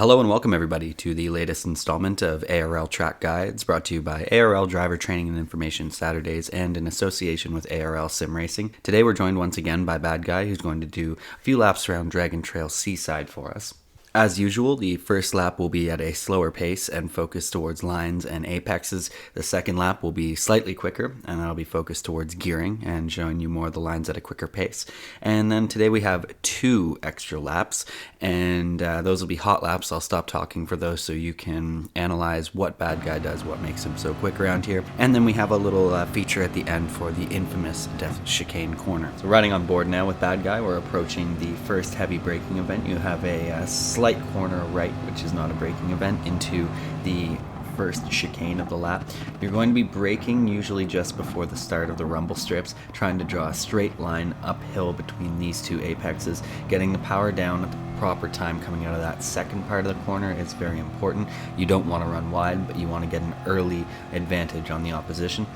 Hello and welcome everybody to the latest installment of ARL Track Guides, brought to you by ARL Driver Training and Information Saturdays and in association with ARL Sim Racing. Today we're joined once again by Badguy, who's going to do a few laps around Dragon Trail Seaside for us. As usual, the first lap will be at a slower pace and focused towards lines and apexes. The second lap will be slightly quicker, and that'll be focused towards gearing and showing you more of the lines at a quicker pace. And then today we have 2 extra laps, and those will be hot laps. I'll stop talking for those so you can analyze what Badguy does, what makes him so quick around here. And then we have a little feature at the end for the infamous death chicane corner. So riding on board now with Badguy, we're approaching the first heavy braking event. You have a slight corner right, which is not a braking event, into the first chicane of the lap. You're going to be braking usually just before the start of the rumble strips, trying to draw a straight line uphill between these 2 apexes. Getting the power down at the proper time coming out of that second part of the corner is very important. You don't want to run wide, but you want to get an early advantage on the opposition.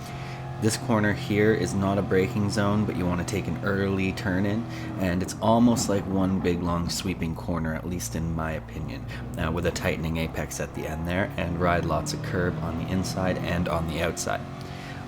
This corner here is not a braking zone, but you want to take an early turn in, and it's almost like one big long sweeping corner, at least in my opinion, with a tightening apex at the end there, and ride lots of curb on the inside and on the outside.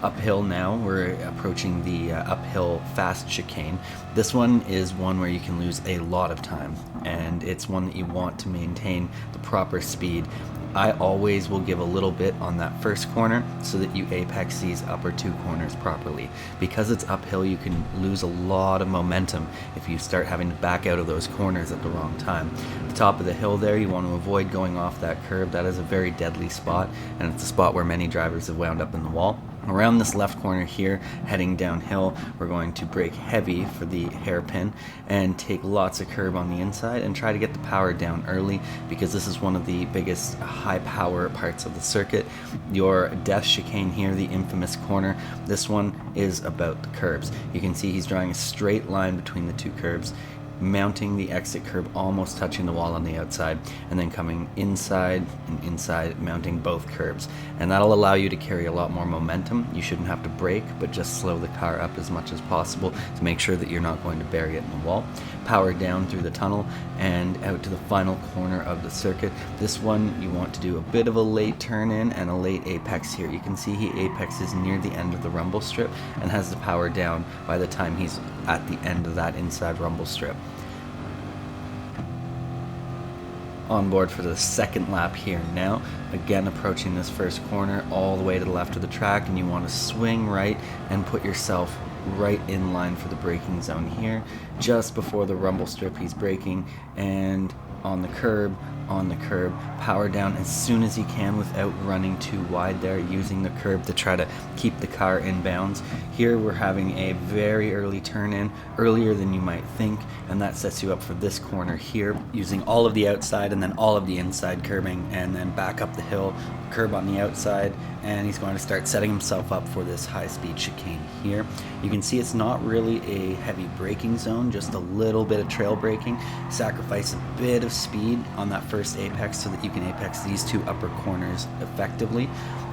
Uphill now, we're approaching the uphill fast chicane. This one is one where you can lose a lot of time, and it's one that you want to maintain the proper speed. I always will give a little bit on that first corner so that you apex these upper 2 corners properly. Because it's uphill, you can lose a lot of momentum if you start having to back out of those corners at the wrong time. At the top of the hill there, you want to avoid going off that curb. That is a very deadly spot, and it's a spot where many drivers have wound up in the wall. Around this left corner here, heading downhill, we're going to brake heavy for the hairpin and take lots of curb on the inside and try to get the power down early, because this is one of the biggest high power parts of the circuit. Your death chicane here, the infamous corner, this one is about the curbs. You can see he's drawing a straight line between the 2 curbs, mounting the exit curb, almost touching the wall on the outside, and then coming inside and inside, mounting both curbs. And that'll allow you to carry a lot more momentum. You shouldn't have to brake, but just slow the car up as much as possible to make sure that you're not going to bury it in the wall. Power down through the tunnel and out to the final corner of the circuit. This one you want to do a bit of a late turn in and a late apex here. You can see he apexes near the end of the rumble strip and has the power down by the time he's at the end of that inside rumble strip. On board for the second lap here now, again approaching this first corner all the way to the left of the track, and you want to swing right and put yourself right in line for the braking zone here. Just before the rumble strip, he's braking, and on the curb, power down as soon as he can without running too wide there, using the curb to try to keep the car in bounds. Here we're having a very early turn in, earlier than you might think, and that sets you up for this corner here, using all of the outside and then all of the inside curbing, and then back up the hill, curb on the outside, and he's going to start setting himself up for this high-speed chicane here. You can see it's not really a heavy braking zone, just a little bit of trail braking. Sacrifice a bit of speed on that first apex so that you can apex these 2 upper corners effectively,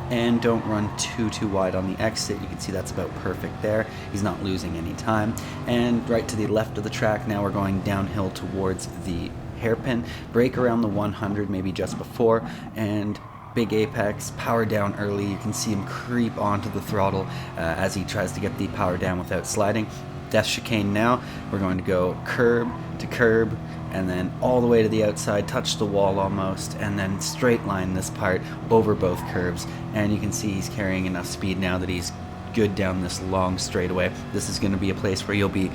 and don't run too wide on the exit. You can see that's about perfect there. He's not losing any time. And right to the left of the track now, we're going downhill towards the hairpin. Brake around the 100, maybe just before, and big apex, power down early. You can see him creep onto the throttle as he tries to get the power down without sliding. Death chicane now, we're going to go curb to curb, and then all the way to the outside, touch the wall almost, and then straight line this part over both curbs. And you can see he's carrying enough speed now that he's good down this long straightaway. This is going to be a place where you'll be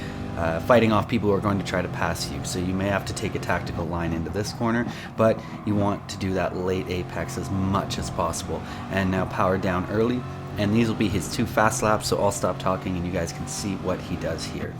fighting off people who are going to try to pass you, so you may have to take a tactical line into this corner, but you want to do that late apex as much as possible. And now power down early, and these will be his 2 fast laps, so I'll stop talking and you guys can see what he does here.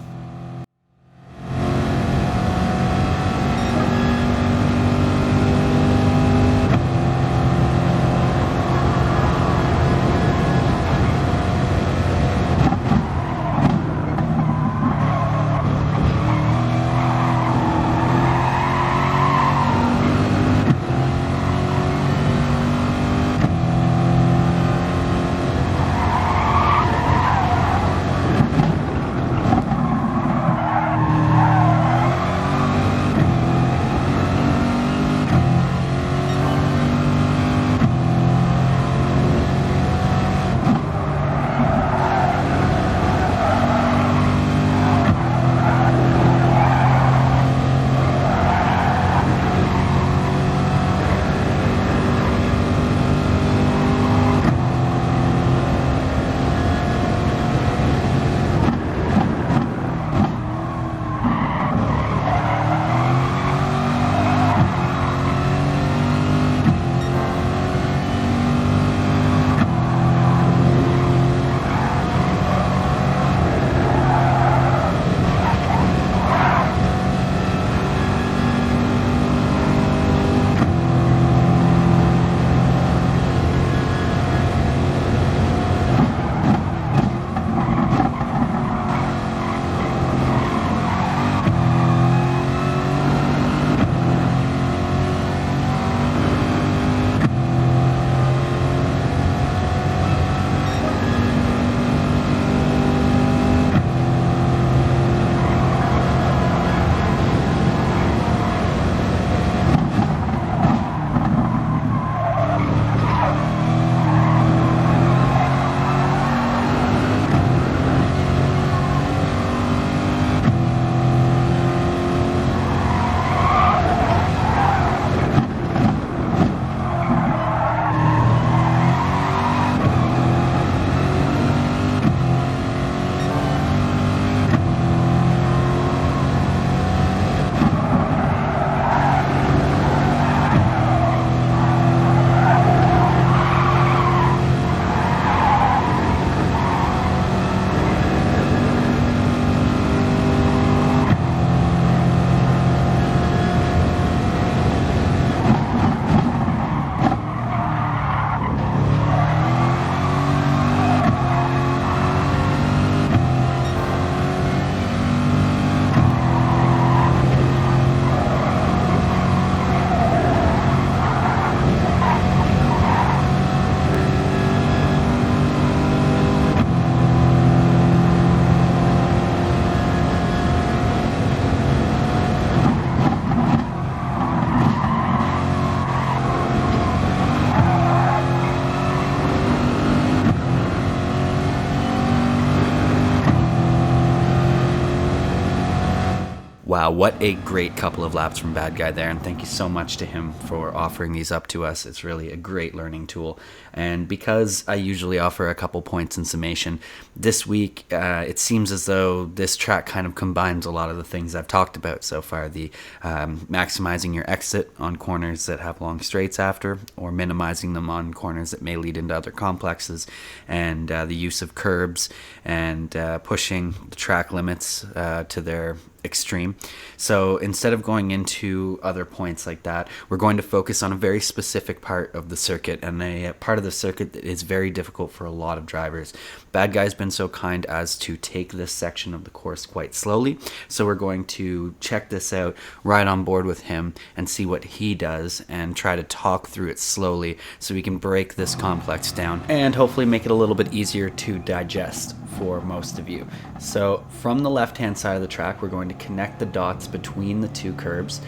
Wow, what a great couple of laps from Badguy there, and thank you so much to him for offering these up to us. It's really a great learning tool. And because I usually offer a couple points in summation, this week it seems as though this track kind of combines a lot of the things I've talked about so far. The maximizing your exit on corners that have long straights after, or minimizing them on corners that may lead into other complexes, and the use of curbs and pushing the track limits to their extreme. So instead of going into other points like that, we're going to focus on a very specific part of the circuit, and a part of the circuit that is very difficult for a lot of drivers. Badguy's been so kind as to take this section of the course quite slowly, so we're going to check this out, ride on board with him, and see what he does, and try to talk through it slowly so we can break this complex down and hopefully make it a little bit easier to digest for most of you. So from the left-hand side of the track, we're going to connect the dots between the two curbs,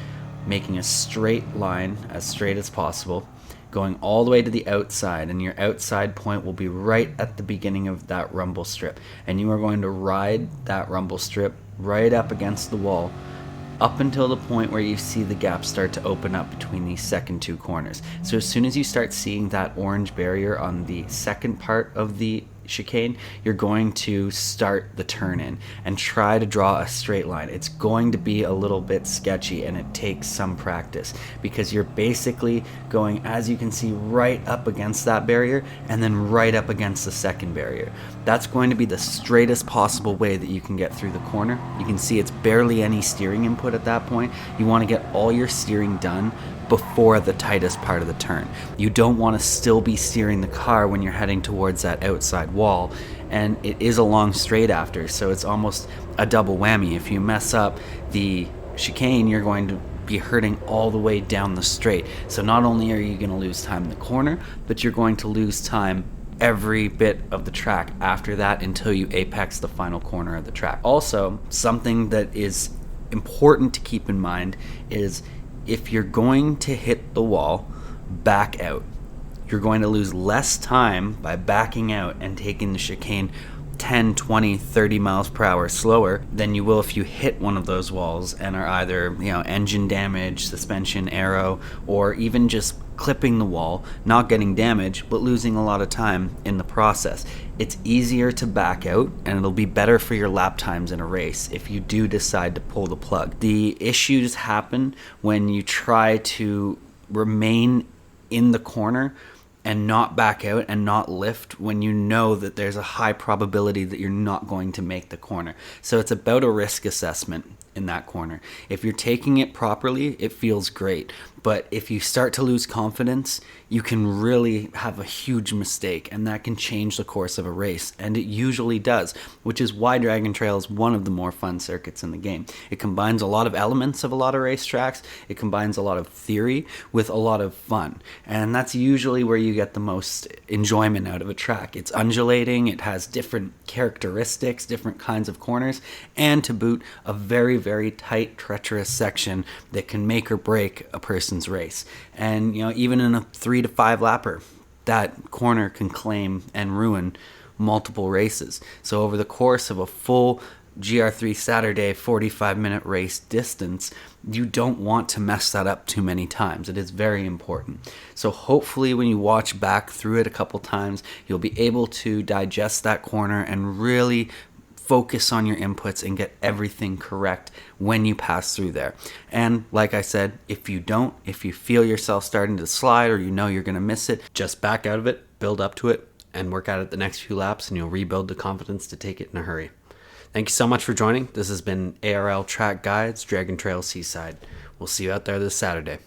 making a straight line, as straight as possible, going all the way to the outside, and your outside point will be right at the beginning of that rumble strip, and you are going to ride that rumble strip right up against the wall up until the point where you see the gap start to open up between these second two corners. So as soon as you start seeing that orange barrier on the second part of the chicane, you're going to start the turn in and try to draw a straight line. It's going to be a little bit sketchy, and it takes some practice, because you're basically going, as you can see, right up against that barrier and then right up against the second barrier. That's going to be the straightest possible way that you can get through the corner. You can see it's barely any steering input at that point. You want to get all your steering done before the tightest part of the turn. You don't want to still be steering the car when you're heading towards that outside wall, and it is a long straight after, so it's almost a double whammy. If you mess up the chicane, you're going to be hurting all the way down the straight. So not only are you going to lose time in the corner, but you're going to lose time every bit of the track after that until you apex the final corner of the track. Also, something that is important to keep in mind is, if you're going to hit the wall, back out. You're going to lose less time by backing out and taking the chicane 10, 20, 30 miles per hour slower than you will if you hit one of those walls and are either, engine damage, suspension, aero, or even just clipping the wall, not getting damage, but losing a lot of time in the process. It's easier to back out, and it'll be better for your lap times in a race if you do decide to pull the plug. The issues happen when you try to remain in the corner and not back out and not lift when you know that there's a high probability that you're not going to make the corner. So it's about a risk assessment in that corner. If you're taking it properly, it feels great. But if you start to lose confidence, you can really have a huge mistake, and that can change the course of a race. And it usually does, which is why Dragon Trail is one of the more fun circuits in the game. It combines a lot of elements of a lot of racetracks. It combines a lot of theory with a lot of fun. And that's usually where you get the most enjoyment out of a track. It's undulating, it has different characteristics, different kinds of corners, and to boot, a very, very tight, treacherous section that can make or break a person's race. And even in a 3 to 5 lapper, that corner can claim and ruin multiple races. So over the course of a full GR3 Saturday 45-minute race distance, you don't want to mess that up too many times. It is very important. So hopefully when you watch back through it a couple times, you'll be able to digest that corner and really focus on your inputs and get everything correct when you pass through there. And like I said, if you feel yourself starting to slide, or you're going to miss it, just back out of it, build up to it, and work at it the next few laps, and you'll rebuild the confidence to take it in a hurry. Thank you so much for joining. This has been ARL Track Guides, Dragon Trail Seaside. We'll see you out there this Saturday.